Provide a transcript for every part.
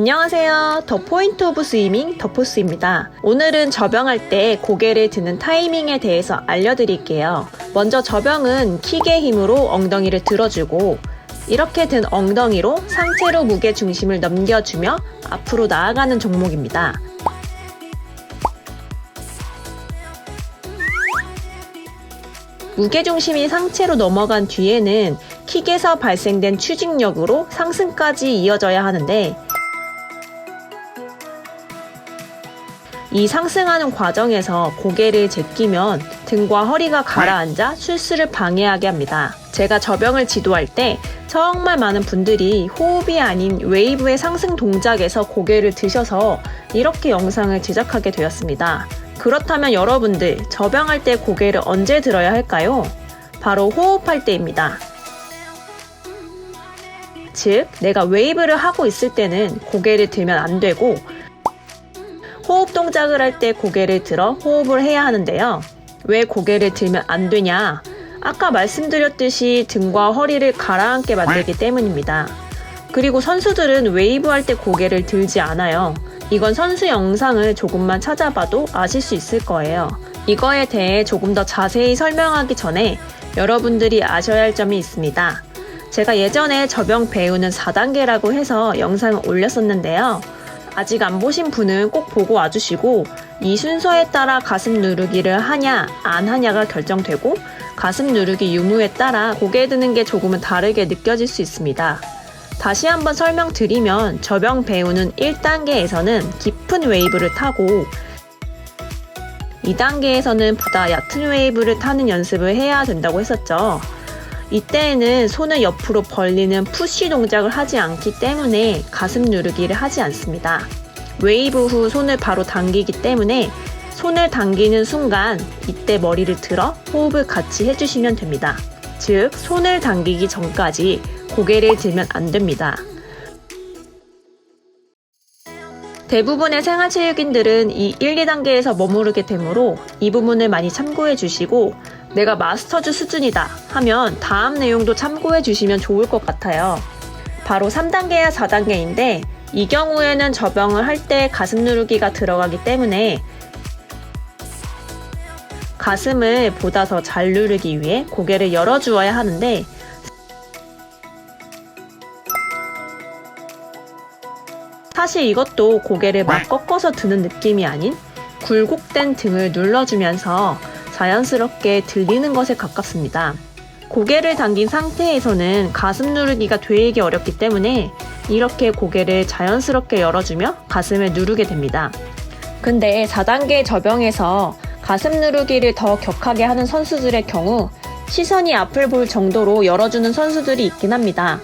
안녕하세요. 더 포인트 오브 스위밍 더포스입니다. 오늘은 접영할 때 고개를 드는 타이밍에 대해서 알려드릴게요. 먼저 접영은 킥의 힘으로 엉덩이를 들어주고 이렇게 든 엉덩이로 상체로 무게 중심을 넘겨주며 앞으로 나아가는 종목입니다. 무게중심이 상체로 넘어간 뒤에는 킥에서 발생된 추진력으로 상승까지 이어져야 하는데 이 상승하는 과정에서 고개를 제끼면 등과 허리가 가라앉아 출수를 방해하게 합니다. 제가 접영을 지도할 때 정말 많은 분들이 호흡이 아닌 웨이브의 상승 동작에서 고개를 드셔서 이렇게 영상을 제작하게 되었습니다. 그렇다면 여러분들 접영할 때 고개를 언제 들어야 할까요? 바로 호흡할 때입니다. 즉, 내가 웨이브를 하고 있을 때는 고개를 들면 안 되고 호흡 동작을 할 때 고개를 들어 호흡을 해야 하는데요. 왜 고개를 들면 안 되냐? 아까 말씀드렸듯이 등과 허리를 가라앉게 만들기 때문입니다. 그리고 선수들은 웨이브 할 때 고개를 들지 않아요. 이건 선수 영상을 조금만 찾아봐도 아실 수 있을 거예요. 이거에 대해 조금 더 자세히 설명하기 전에 여러분들이 아셔야 할 점이 있습니다. 제가 예전에 접영 배우는 4단계라고 해서 영상을 올렸었는데요. 아직 안 보신 분은 꼭 보고 와주시고 이 순서에 따라 가슴 누르기를 하냐 안 하냐가 결정되고 가슴 누르기 유무에 따라 고개 드는 게 조금은 다르게 느껴질 수 있습니다. 다시 한번 설명드리면 접영 배우는 1단계에서는 깊은 웨이브를 타고 2단계에서는 보다 얕은 웨이브를 타는 연습을 해야 된다고 했었죠. 이때에는 손을 옆으로 벌리는 푸시 동작을 하지 않기 때문에 가슴 누르기를 하지 않습니다. 웨이브 후 손을 바로 당기기 때문에 손을 당기는 순간 이때 머리를 들어 호흡을 같이 해주시면 됩니다. 즉, 손을 당기기 전까지 고개를 들면 안 됩니다. 대부분의 생활체육인들은 이 1, 2단계에서 머무르게 되므로 이 부분을 많이 참고해 주시고 내가 마스터즈 수준이다 하면 다음 내용도 참고해 주시면 좋을 것 같아요. 바로 3단계야 4단계인데 이 경우에는 접영을 할 때 가슴 누르기가 들어가기 때문에 가슴을 보다 더 잘 누르기 위해 고개를 열어주어야 하는데 사실 이것도 고개를 막 꺾어서 드는 느낌이 아닌 굴곡된 등을 눌러주면서 자연스럽게 들리는 것에 가깝습니다. 고개를 당긴 상태에서는 가슴 누르기가 되게 어렵기 때문에 이렇게 고개를 자연스럽게 열어주며 가슴을 누르게 됩니다. 근데 4단계 접영에서 가슴 누르기를 더 격하게 하는 선수들의 경우 시선이 앞을 볼 정도로 열어주는 선수들이 있긴 합니다.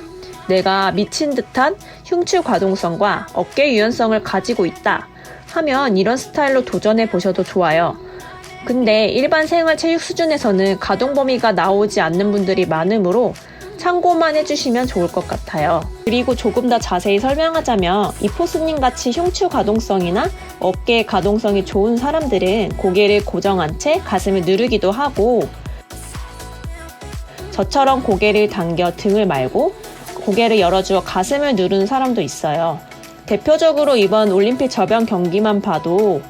내가 미친 듯한 흉추 가동성과 어깨 유연성을 가지고 있다 하면 이런 스타일로 도전해 보셔도 좋아요. 근데 일반 생활 체육 수준에서는 가동 범위가 나오지 않는 분들이 많으므로 참고만 해주시면 좋을 것 같아요. 그리고 조금 더 자세히 설명하자면 이 포스님 같이 흉추 가동성이나 어깨 가동성이 좋은 사람들은 고개를 고정한 채 가슴을 누르기도 하고 저처럼 고개를 당겨 등을 말고 고개를 열어주어 가슴을 누르는 사람도 있어요. 대표적으로 이번 올림픽 접영 경기만 봐도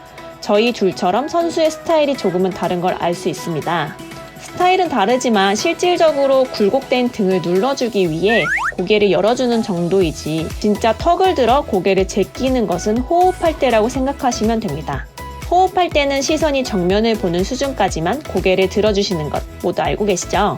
저희 둘처럼 선수의 스타일이 조금은 다른 걸 알 수 있습니다. 스타일은 다르지만 실질적으로 굴곡된 등을 눌러주기 위해 고개를 열어주는 정도이지 진짜 턱을 들어 고개를 제끼는 것은 호흡할 때라고 생각하시면 됩니다. 호흡할 때는 시선이 정면을 보는 수준까지만 고개를 들어주시는 것 모두 알고 계시죠?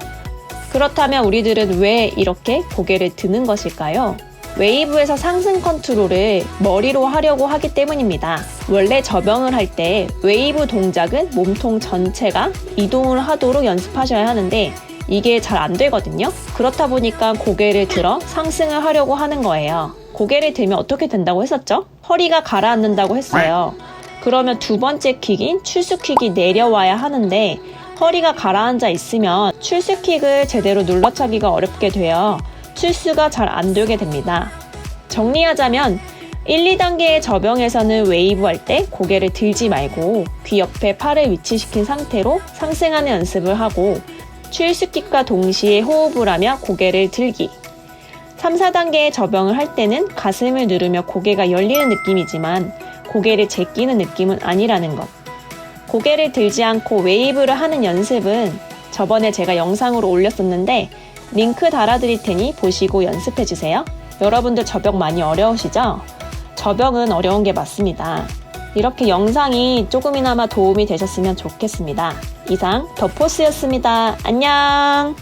그렇다면 우리들은 왜 이렇게 고개를 드는 것일까요? 웨이브에서 상승 컨트롤을 머리로 하려고 하기 때문입니다. 원래 접영을 할 때 웨이브 동작은 몸통 전체가 이동을 하도록 연습하셔야 하는데 이게 잘 안 되거든요. 그렇다 보니까 고개를 들어 상승을 하려고 하는 거예요. 고개를 들면 어떻게 된다고 했었죠? 허리가 가라앉는다고 했어요. 그러면 두 번째 킥인 출수킥이 내려와야 하는데 허리가 가라앉아 있으면 출수킥을 제대로 눌러차기가 어렵게 되어 출수가 잘 안 되게 됩니다. 정리하자면 1, 2단계의 접영에서는 웨이브 할 때 고개를 들지 말고 귀 옆에 팔을 위치시킨 상태로 상승하는 연습을 하고 출수킥과 동시에 호흡을 하며 고개를 들기 3, 4단계의 접영을 할 때는 가슴을 누르며 고개가 열리는 느낌이지만 고개를 제끼는 느낌은 아니라는 것. 고개를 들지 않고 웨이브를 하는 연습은 저번에 제가 영상으로 올렸었는데 링크 달아드릴 테니 보시고 연습해주세요. 여러분들 접영 많이 어려우시죠? 접영은 어려운 게 맞습니다. 이렇게 영상이 조금이나마 도움이 되셨으면 좋겠습니다. 이상 더포스였습니다. 안녕!